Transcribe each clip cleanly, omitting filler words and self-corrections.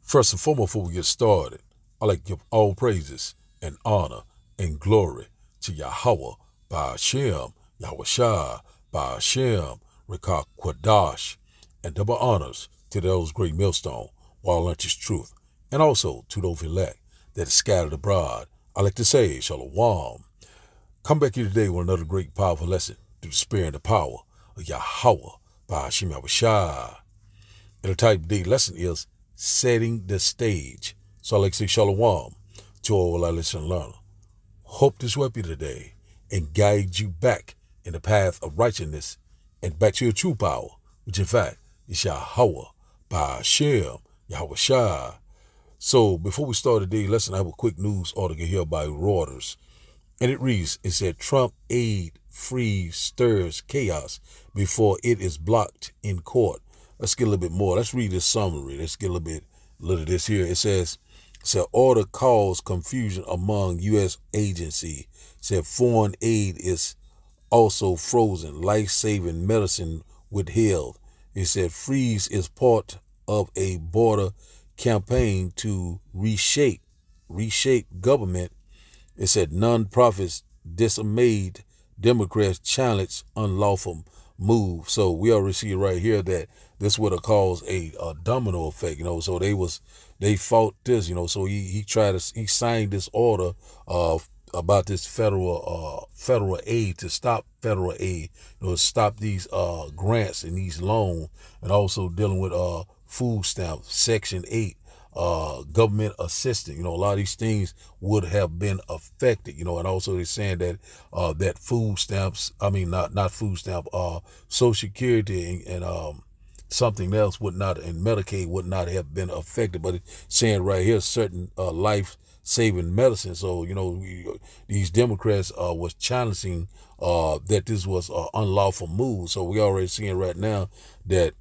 First and foremost, before we get started, I like to give all praises and honor and glory to Yahweh, Ba'ashem, Yahweh Shai, Ba'ashem, Rekah Kwadash, and double honors to those great millstone, while lunch is truth, and also to those elect that is scattered abroad. I like to say, Shalom. Come back here today with another great, powerful lesson through the spirit and the power of Yahweh, Ba'ashem, Yahweh Shai. And the type of day lesson is setting the stage. So I like to say shalom to all our listeners and learners. Hope this will help you today and guide you back in the path of righteousness and back to your true power, which in fact is Yahweh, Ba'ashem, Yahweh Shai. So before we start today's lesson, I have a quick news article here by Reuters. And it reads, it said, Trump aid freeze stirs chaos before it is blocked in court. Let's get a little bit more. Let's read this summary. Let's get a little of this here. It says, order caused confusion among U.S. agency. Said foreign aid is also frozen. Life-saving medicine withheld. It said freeze is part of a border campaign to reshape government. It said non-profits dismayed. Democrats challenge unlawful move. So we already see right here that this would have caused a domino effect, So they fought this, So he signed this order about this federal aid, to stop federal aid, stop these grants and these loans, and also dealing with food stamps, Section 8. Government assistance, a lot of these things would have been affected, and also they're saying that that food stamps, not food stamp, Social Security and something else would not, and Medicaid would not have been affected. But it's saying right here certain life-saving medicine. So these Democrats was challenging that this was an unlawful move. So we already seeing right now that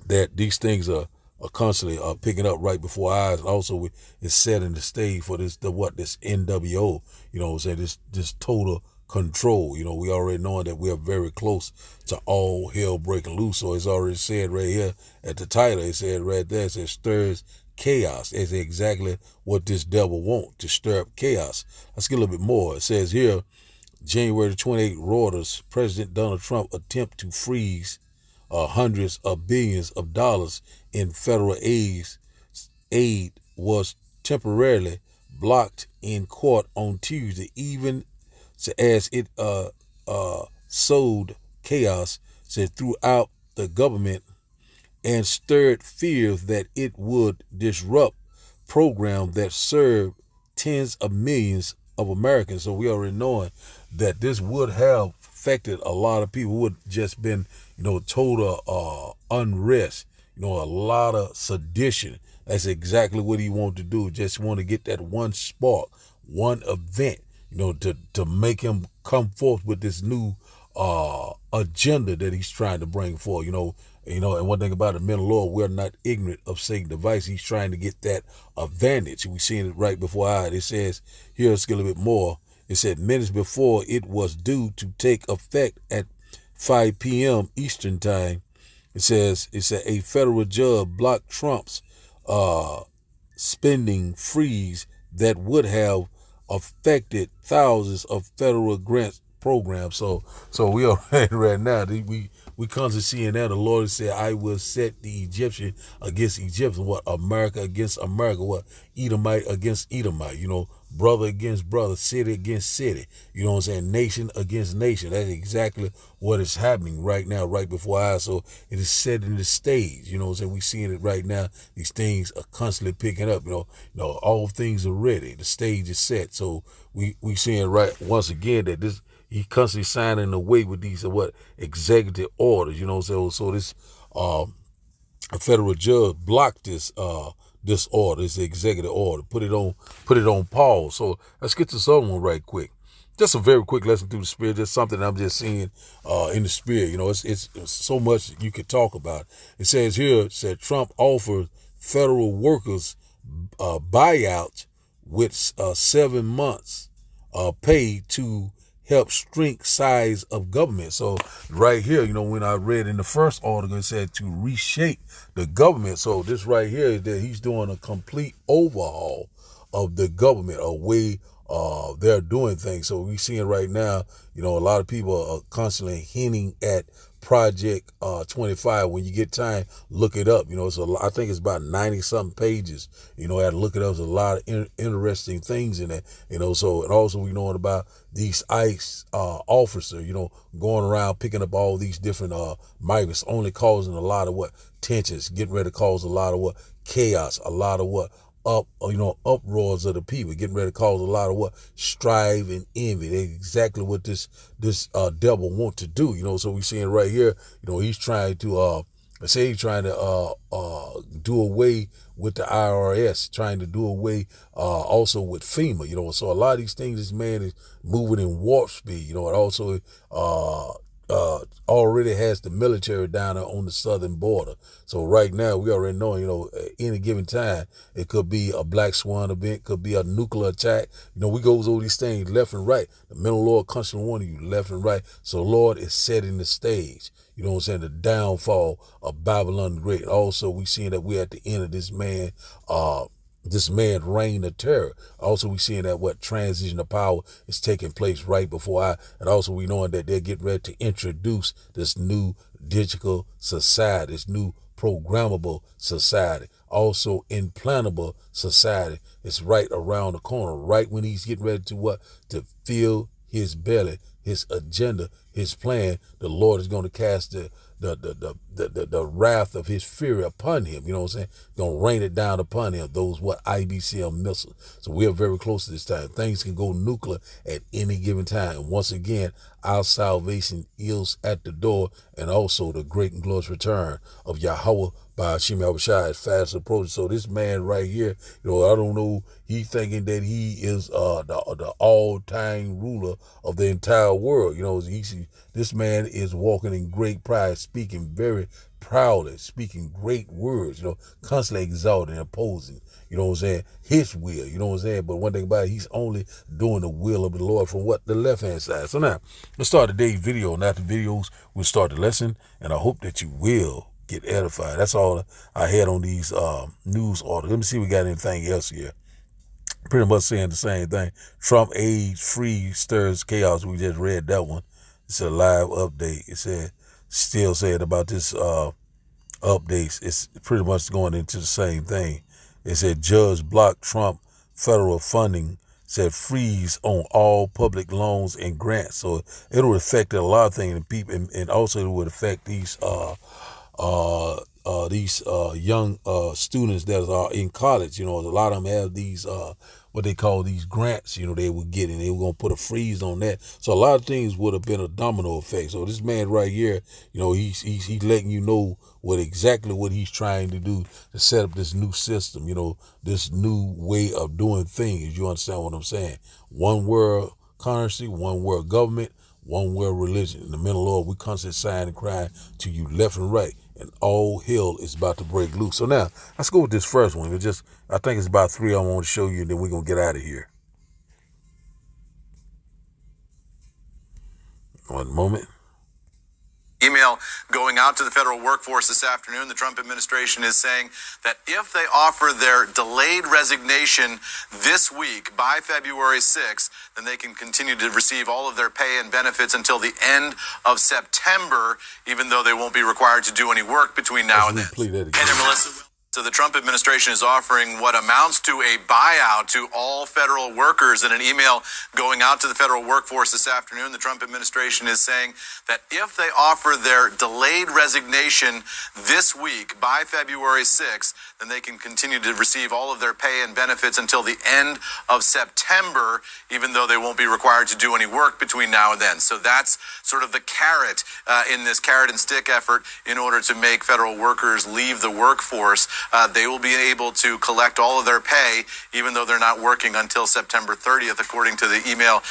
these things are constantly picking up right before our eyes. And also it's setting the stage for this NWO, this total control. We already know that we are very close to all hell breaking loose. So it's already said right here at the title, it said right there, it says stirs chaos. It's exactly what this devil wants, to stir up chaos. Let's get a little bit more. It says here, January 28th, Reuters, President Donald Trump attempt to freeze hundreds of billions of dollars in federal aid was temporarily blocked in court on Tuesday, even as it sowed chaos throughout the government and stirred fears that it would disrupt programs that serve tens of millions of Americans. So we already knowing that this would have affected a lot of people. Would just been, total unrest, a lot of sedition. That's exactly what he wanted to do. Just want to get that one spark, one event, to make him come forth with this new agenda that he's trying to bring forth, and one thing about it, men of the Lord, we're not ignorant of Satan's device. He's trying to get that advantage. We've seen it right before our eyes. It says, here, let's get a little bit more. It said minutes before it was due to take effect at 5 p.m. Eastern time, it said a federal judge blocked Trump's spending freeze that would have affected thousands of federal grants programs. So we are right now. We constantly seeing that the Lord said, I will set the Egyptian against Egyptian. What? America against America. What? Edomite against Edomite. Brother against brother, city against city. Nation against nation. That's exactly what is happening right now, right before our eyes. So it is setting the stage. We seeing it right now. These things are constantly picking up. All things are ready. The stage is set. So we seeing right once again that this. He constantly signing away with these executive orders, So this a federal judge blocked this order, this executive order, put it on pause. So let's get to this other one right quick. Just a very quick lesson through the spirit. Just something I'm just seeing in the spirit. It's so much you could talk about. It says here, Trump offers federal workers buyout with 7 months pay to help shrink size of government. So right here, when I read in the first article, it said to reshape the government. So this right here is that he's doing a complete overhaul of the government, a way they're doing things. So we seeing right now, a lot of people are constantly hinting at Project 25. When you get time, look it up. I think it's about 90 something pages. I had to look it up. There's a lot of interesting things in it. So, and also we knowing about these ICE officers, going around picking up all these different migrants, only causing a lot of tensions, getting ready to cause a lot of chaos, a lot of uproars of the people, getting ready to cause a lot of strife and envy. That's exactly what this devil want to do. So we seeing right here, he's trying to do away with the IRS, trying to do away also with FEMA. So a lot of these things, this man is moving in warp speed. It also already has the military down there on the southern border. So right now we already know, at any given time, it could be a black swan event, could be a nuclear attack. We goes over these things left and right. The mental Lord constantly warning you left and right. So Lord is setting the stage. The downfall of Babylon the Great. Also, we seeing that we're at the end of this man's reign of terror. Also, we seeing that transition of power is taking place right before and also we knowing that they're getting ready to introduce this new digital society, this new programmable society, also implantable society. It's right around the corner, right when he's getting ready to fill his belly, his agenda, his plan. The Lord is going to cast the wrath of his fury upon him. Going to rain it down upon him. Those IBCM missiles. So we are very close to this time. Things can go nuclear at any given time. And once again, our salvation is at the door, and also the great and glorious return of Yahweh by Hashem Yahushua is fast approaching. So this man right here, I don't know, he thinking that he is the all-time ruler of the entire world. This man is walking in great pride, speaking very proudly, speaking great words, constantly exalting and opposing, his will, But one thing about it, he's only doing the will of the Lord from the left-hand side. So now, let's start today's video. And after videos, we'll start the lesson, and I hope that you will get edified. That's all I had on these news articles. Let me see if we got anything else here. Pretty much saying the same thing. Trump aides free stirs chaos. We just read that one. It's a live update. It still said about this updates. It's pretty much going into the same thing. It said judge blocked Trump federal funding, said freeze on all public loans and grants. So it'll affect a lot of things in people, and also it would affect these young students that are in college. A lot of them have these what they call these grants, they were getting. They were going to put a freeze on that. So a lot of things would have been a domino effect. So this man right here, he's letting you know exactly what he's trying to do to set up this new system, this new way of doing things. You understand what I'm saying? One world currency, one world government, one world religion. In the middle, Lord, we constantly sighing and crying to you left and right, and all hell is about to break loose. So now, let's go with this first one. I think it's about 3 I want to show you, and then we're going to get out of here. One moment. Email going out to the federal workforce this afternoon. The Trump administration is saying that if they offer their delayed resignation this week by February 6th, then they can continue to receive all of their pay and benefits until the end of September, even though they won't be required to do any work between now and then. Hey there, Melissa. So the Trump administration is offering what amounts to a buyout to all federal workers. In an email going out to the federal workforce this afternoon, the Trump administration is saying that if they offer their delayed resignation this week by February 6th, then they can continue to receive all of their pay and benefits until the end of September, even though they won't be required to do any work between now and then. So that's sort of the carrot in this carrot and stick effort in order to make federal workers leave the workforce. They will be able to collect all of their pay, even though they're not working until September 30th, according to the email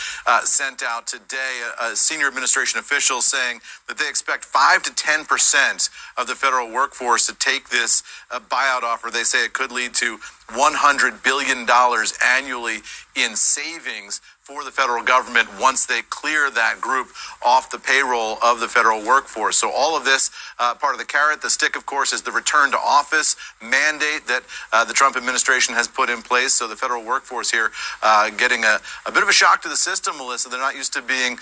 sent out today. Senior administration officials saying that they expect 5 to 10% of the federal workforce to take this buyout offer. They say it could lead to $100 billion annually in savings for the federal government once they clear that group off the payroll of the federal workforce. So all of this, part of the carrot. The stick, of course, is the return to office mandate that the Trump administration has put in place. So the federal workforce here getting a bit of a shock to the system, Melissa. They're not used to being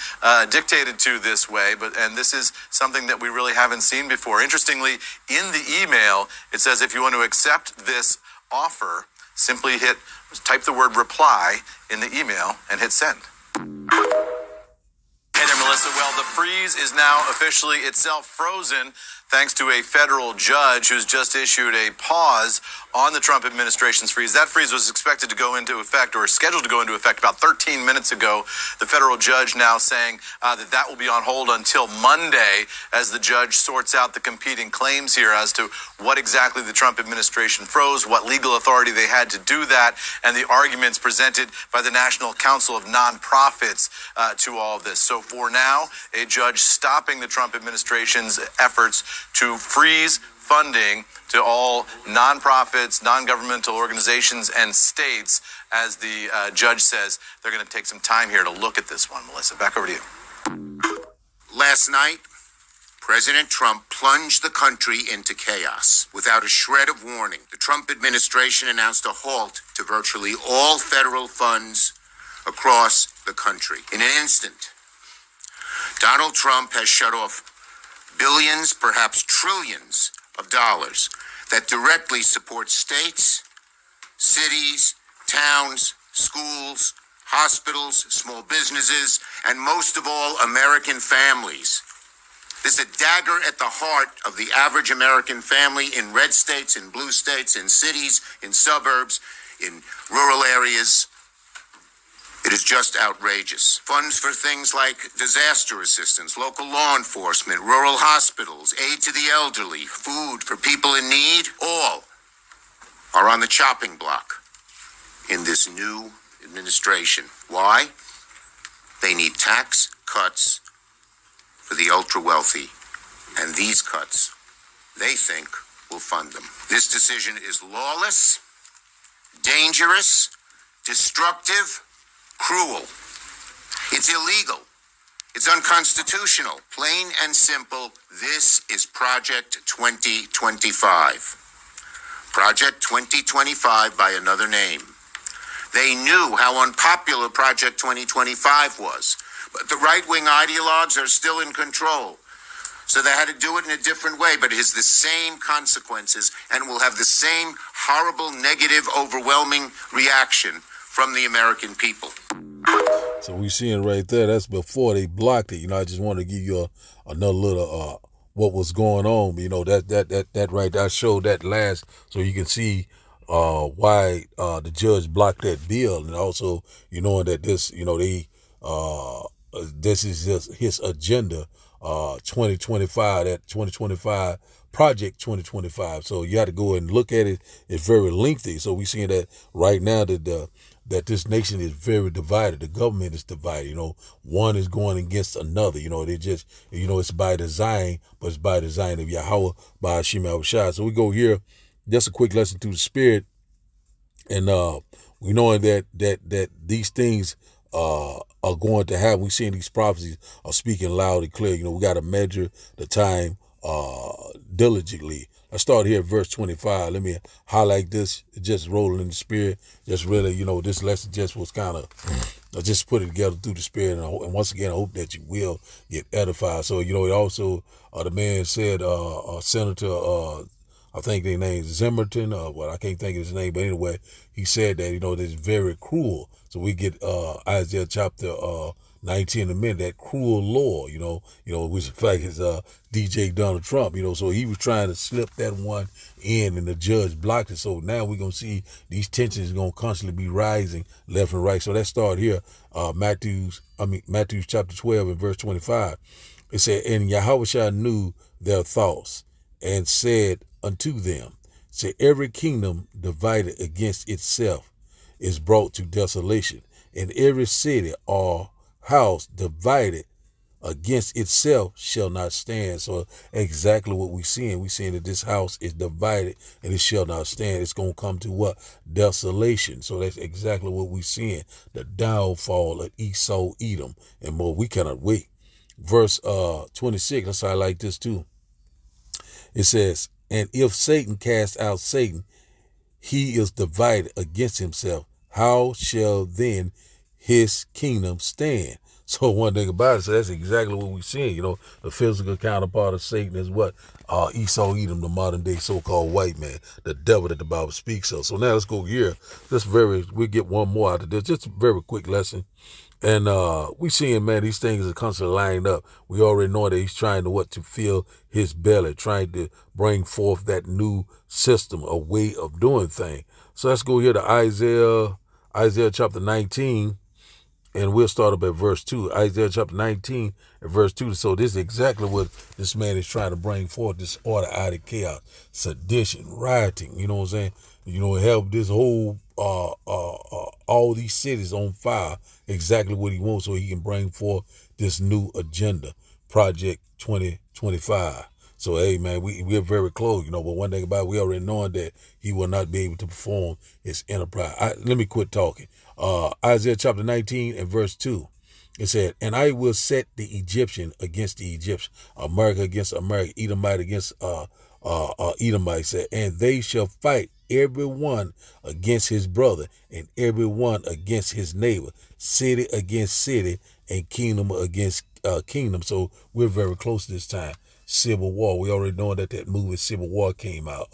dictated to this way, and this is something that we really haven't seen before. Interestingly, in the email, it says if you want to accept this offer, simply type the word reply in the email and hit send. Hey there, Melissa. Well, the freeze is now officially itself frozen thanks to a federal judge who's just issued a pause on the Trump administration's freeze. That freeze was expected to go into effect, or scheduled to go into effect, about 13 minutes ago. The federal judge now saying that will be on hold until Monday as the judge sorts out the competing claims here as to what exactly the Trump administration froze, what legal authority they had to do that, and the arguments presented by the National Council of Nonprofits to all of this. So for now, a judge stopping the Trump administration's efforts to freeze funding to all nonprofits, non-governmental organizations, and states, as the judge says they're going to take some time here to look at this one. Melissa, back over to you. Last night, President Trump plunged the country into chaos. Without a shred of warning, the Trump administration announced a halt to virtually all federal funds across the country. In an instant, Donald Trump has shut off billions, perhaps trillions of dollars that directly support states, cities, towns, schools, hospitals, small businesses, and most of all, American families. This is a dagger at the heart of the average American family in red states, in blue states, in cities, in suburbs, in rural areas. It is just outrageous. Funds for things like disaster assistance, local law enforcement, rural hospitals, aid to the elderly, food for people in need, all are on the chopping block in this new administration. Why? They need tax cuts for the ultra-wealthy, and these cuts, they think, will fund them. This decision is lawless, dangerous, destructive, cruel. It's illegal. It's unconstitutional. Plain and simple, this is Project 2025. Project 2025 by another name. They knew how unpopular Project 2025 was, but the right-wing ideologues are still in control. So they had to do it in a different way, but it has the same consequences and will have the same horrible, negative, overwhelming reaction from the American people. So we seeing right there, that's before they blocked it. I just want to give you another little what was going on. That right there, I showed that last so you can see why the judge blocked that bill, and also that this this is just his agenda 2025, that 2025 Project 2025. So you have to go and look at it. It's very lengthy. So we're seeing that right now that this nation is very divided. The government is divided. One is going against another. They just, it's by design, but it's by design of Yahweh by Hashem Yahushua. So we go here, just a quick lesson through the Spirit, and we knowing that these things are going to happen. We seeing these prophecies are speaking loud and clear. We got to measure the time diligently. I start here at verse 25. Let me highlight this. Just rolling in the Spirit. Just really, this lesson just was kind of, I just put it together through the Spirit. And once again, I hope that you will get edified. So, it also, the man said, Senator, I think their name is Zimmerton, I can't think of his name, but anyway, he said that, it's very cruel. So we get Isaiah chapter 19 in a minute, that cruel law, which in fact is DJ Donald Trump, so he was trying to slip that one in and the judge blocked it. So now we're going to see these tensions going to constantly be rising left and right. So let's start here, Matthew chapter 12 and verse 25. It said, and Yahushua knew their thoughts and said unto them, say, every kingdom divided against itself is brought to desolation, and every city or house divided against itself shall not stand. So exactly what we're seeing. We're seeing that this house is divided and it shall not stand. It's going to come to what? Desolation. So that's exactly what we're seeing. The downfall of Esau, Edom, and more. We cannot wait. Verse 26, let's highlight this too. It says, and if Satan cast out Satan, he is divided against himself. How shall then his kingdom stand? So one thing about it, so that's exactly what we're seeing. The physical counterpart of Satan is what? Esau, Edom, the modern day so-called white man, the devil that the Bible speaks of. So now let's go here. We'll get one more out of this. Just a very quick lesson. And we seeing, man, these things are constantly lined up. We already know that he's trying to fill his belly, trying to bring forth that new system, a way of doing things. So let's go here to Isaiah chapter 19, and we'll start up at verse 2. Isaiah chapter 19 and verse 2. So this is exactly what this man is trying to bring forth, this order out of chaos, sedition, rioting, you know what I'm saying? Have this whole, all these cities on fire, exactly what he wants, so he can bring forth this new agenda, Project 2025. So, hey, man, we're very close, but one thing about it, we already knowing that he will not be able to perform his enterprise. Let me quit talking. Isaiah chapter 19 and verse 2. It said, and I will set the Egyptian against the Egyptian, America against America, Edomite against Edomite, said, and they shall fight every one against his brother and every one against his neighbor, city against city and kingdom against kingdom. So we're very close this time. Civil War. We already know that movie Civil War came out.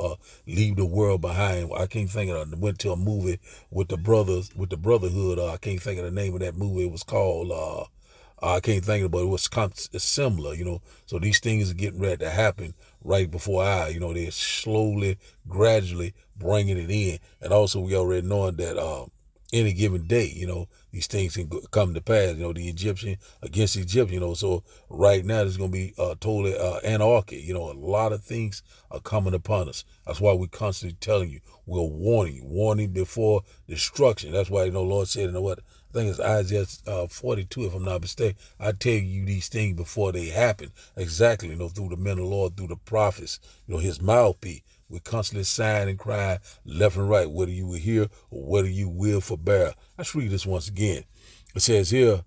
Leave the World Behind. I can't think of it. I went to a movie with the Brotherhood. I can't think of the name of that movie. It was called, I can't think of it, but it was similar, So these things are getting ready to happen right before our eyes. They're slowly, gradually bringing it in. And also we already knowing that any given day, these things can come to pass, the Egyptian against the Egyptian, so right now there's going to be totally anarchy. A lot of things are coming upon us. That's why we're constantly telling you, we're warning before destruction. That's why, Lord said, I think it's Isaiah 42, if I'm not mistaken. I tell you these things before they happen. Exactly, through the men of the Lord, through the prophets, his mouthpiece. We're constantly sighing and crying left and right, whether you will hear or whether you will forbear. Let's read this once again. It says here,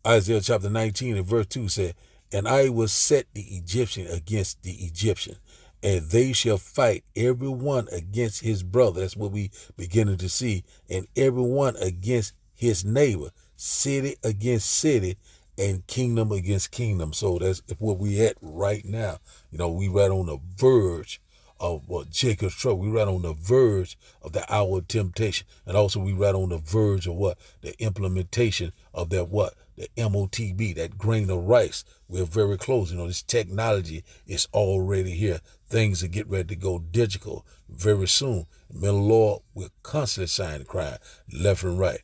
Isaiah chapter 19 and verse 2 said, and I will set the Egyptian against the Egyptian, and they shall fight every one against his brother. That's what we beginning to see. And every one against his neighbor, city against city, and kingdom against kingdom. So that's where we at right now. We right on the verge of Jacob's trouble. We right on the verge of the hour of temptation. And also we right on the verge of the implementation of that the MOTB, that grain of rice. We're very close. This technology is already here. Things are getting ready to go digital very soon. Men of the Lord, we're constantly signing crying left and right.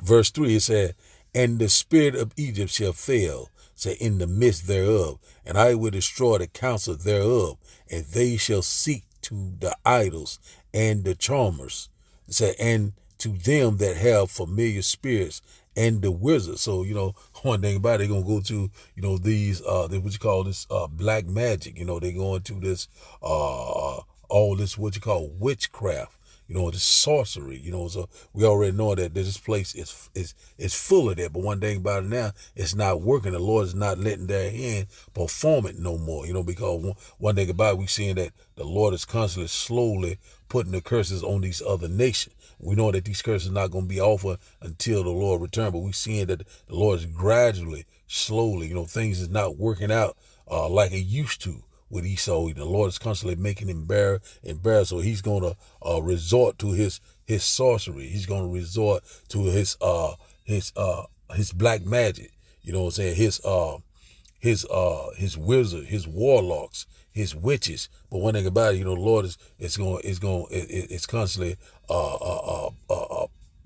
Verse 3, it said, and the spirit of Egypt shall fail, say, in the midst thereof, and I will destroy the counsel thereof, and they shall seek to the idols and the charmers, say, and to them that have familiar spirits and the wizards. So, one thing about it, they're going to go to, these, what you call this, black magic. They're going to this, all this, what you call witchcraft. The sorcery, so we already know that this place is full of that. But one thing about it now, it's not working. The Lord is not letting their hand perform it no more, because one thing about it, we seeing that the Lord is constantly slowly putting the curses on these other nations. We know that these curses are not going to be over until the Lord returns, but we're seeing that the Lord is gradually, slowly, things is not working out like it used to. With Esau, the Lord is constantly making him bear. So he's going to resort to his sorcery. He's going to resort to his black magic. His wizard, his warlocks, his witches. But one thing about it, the Lord is constantly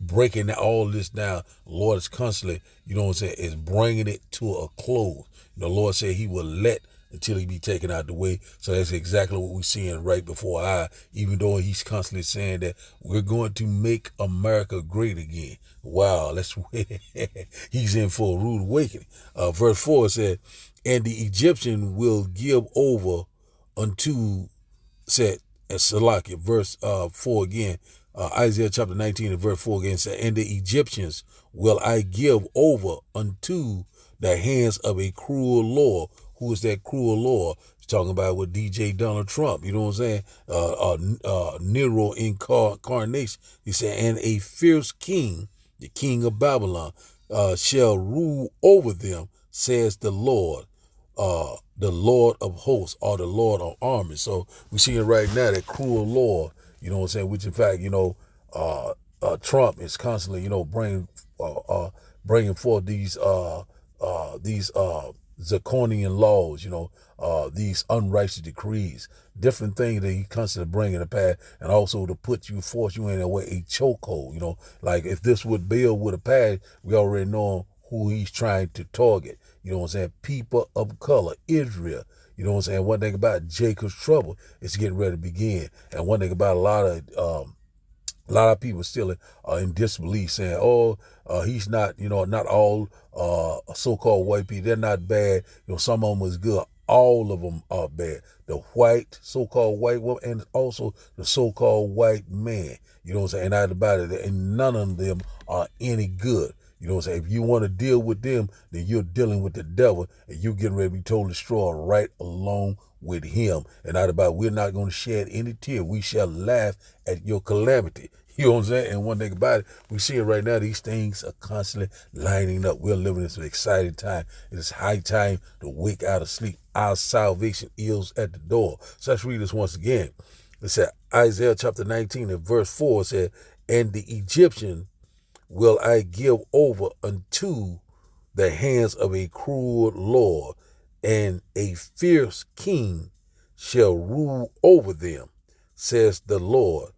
breaking all this down. The Lord is constantly, is bringing it to a close. The Lord said he will let until he be taken out the way. So that's exactly what we're seeing right before our eye, even though he's constantly saying that we're going to make America great again. Wow, he's in for a rude awakening. Verse 4 said, and the Egyptian will give over unto, said, and Salakia, verse 4 again, Isaiah chapter 19 and verse 4 again said, and the Egyptians will I give over unto the hands of a cruel Lord. Who is that cruel Lord? He's talking about with DJ Donald Trump. You know what I'm saying? Nero incarnation. He said, and a fierce king, the king of Babylon, shall rule over them, says the Lord of hosts, or the Lord of armies. So we see it right now, that cruel Lord, you know what I'm saying, which in fact, Trump is constantly, bringing forth these Zirconian laws, these unrighteous decrees, different things that he constantly bringing to pass, and also to force you in a way, a chokehold, like if this bill would have passed, we already know who he's trying to target. You know what I'm saying? People of color, Israel. You know what I'm saying? One thing about Jacob's trouble is getting ready to begin. And one thing about a lot of people still in disbelief, saying, he's not, not all so-called white people. They're not bad. Some of them is good. All of them are bad. The so-called white woman, and also the so-called white man. You know what I'm saying? And about it, and none of them are any good. You know what I'm saying? If you want to deal with them, then you're dealing with the devil, and you're getting ready to be totally destroyed right along with him. And not about, we're not going to shed any tear. We shall laugh at your calamity. You know what I'm saying? And one thing about it, we see it right now, these things are constantly lining up. We're living in this exciting time. It is high time to wake out of sleep. Our salvation is at the door. So let's read this once again. It said, Isaiah chapter 19 and verse 4 said, and the Egyptian will I give over unto the hands of a cruel Lord, and a fierce king shall rule over them, says the Lord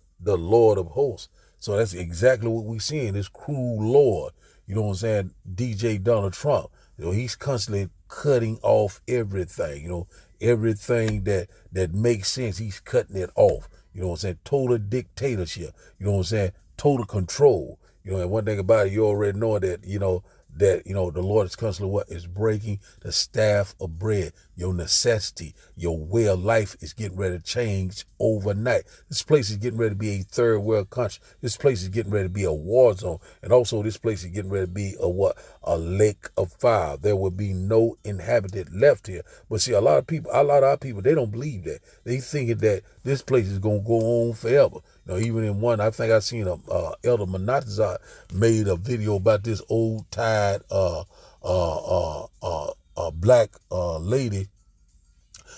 of hosts. So that's exactly what we're seeing, this cruel Lord. You know what I'm saying? DJ Donald Trump. He's constantly cutting off everything, everything that makes sense, he's cutting it off. You know what I'm saying? Total dictatorship. You know what I'm saying? Total control. And one thing about it, you already know that, the Lord is constantly is breaking the staff of bread. Your necessity, your way of life is getting ready to change overnight. This place is getting ready to be a third world country. This place is getting ready to be a war zone. And also this place is getting ready to be a lake of fire. There will be no inhabitant left here. But see, a lot of our people, they don't believe that. They thinking that this place is going to go on forever. Even in one, I think I seen Elder Monatizat made a video about this old tired black lady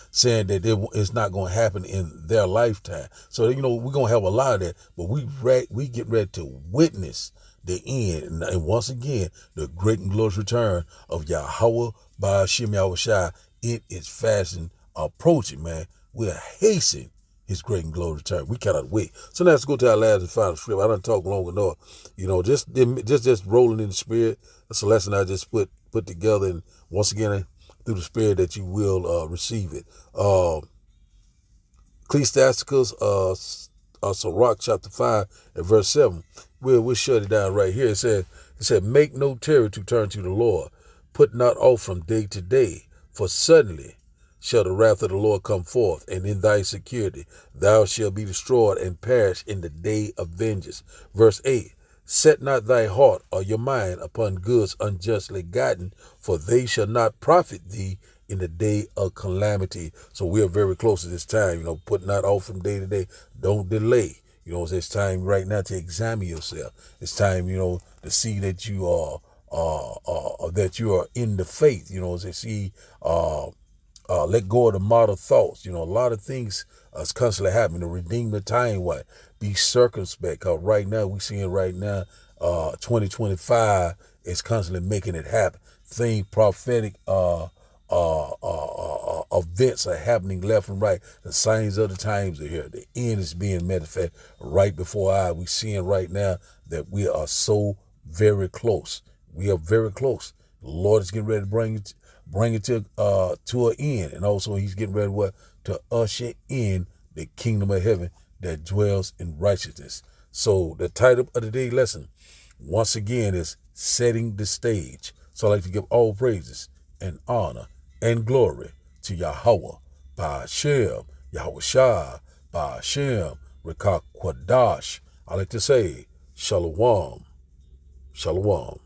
saying that it's not going to happen in their lifetime. So we're going to have a lot of that, but we get ready to witness the end, and once again the great and glorious return of Yahweh Ba'ashem Yahushua. It is fast and approaching, man. We're hastening his great and glorious return. We cannot wait. So now let's go to our last and final script. I done talked long enough. Just rolling in the spirit. That's a lesson I just put together, and once again through the spirit that you will receive it. Ecclesiasticus, Sirach chapter 5 and verse 7. We'll shut it down right here. It said, make no terror to turn to the Lord. Put not off from day to day, for suddenly shall the wrath of the Lord come forth, and in thy security thou shalt be destroyed and perish in the day of vengeance. Verse 8, set not thy heart or your mind upon goods unjustly gotten, for they shall not profit thee in the day of calamity. So we are very close to this time, put not off from day to day. Don't delay. It's time right now to examine yourself. It's time, to see that you are in the faith, to see, let go of the model thoughts. A lot of things is constantly happening to redeem the time. What? Be circumspect. Cause right now, we seeing 2025 is constantly making it happen. Prophetic events are happening left and right. The signs of the times are here. The end is being manifested right before our eyes. We seeing right now that we are so very close. We are very close. The Lord is getting ready to bring bring it to an end. And also he's getting ready to usher in the kingdom of heaven that dwells in righteousness. So the title of today's lesson, once again, is Setting the Stage. So I'd like to give all praises and honor and glory to Yahweh, Ba'ashem, Yahushua, Ba'ashem, Rekah Kwadash. I like to say, Shalom, Shalom.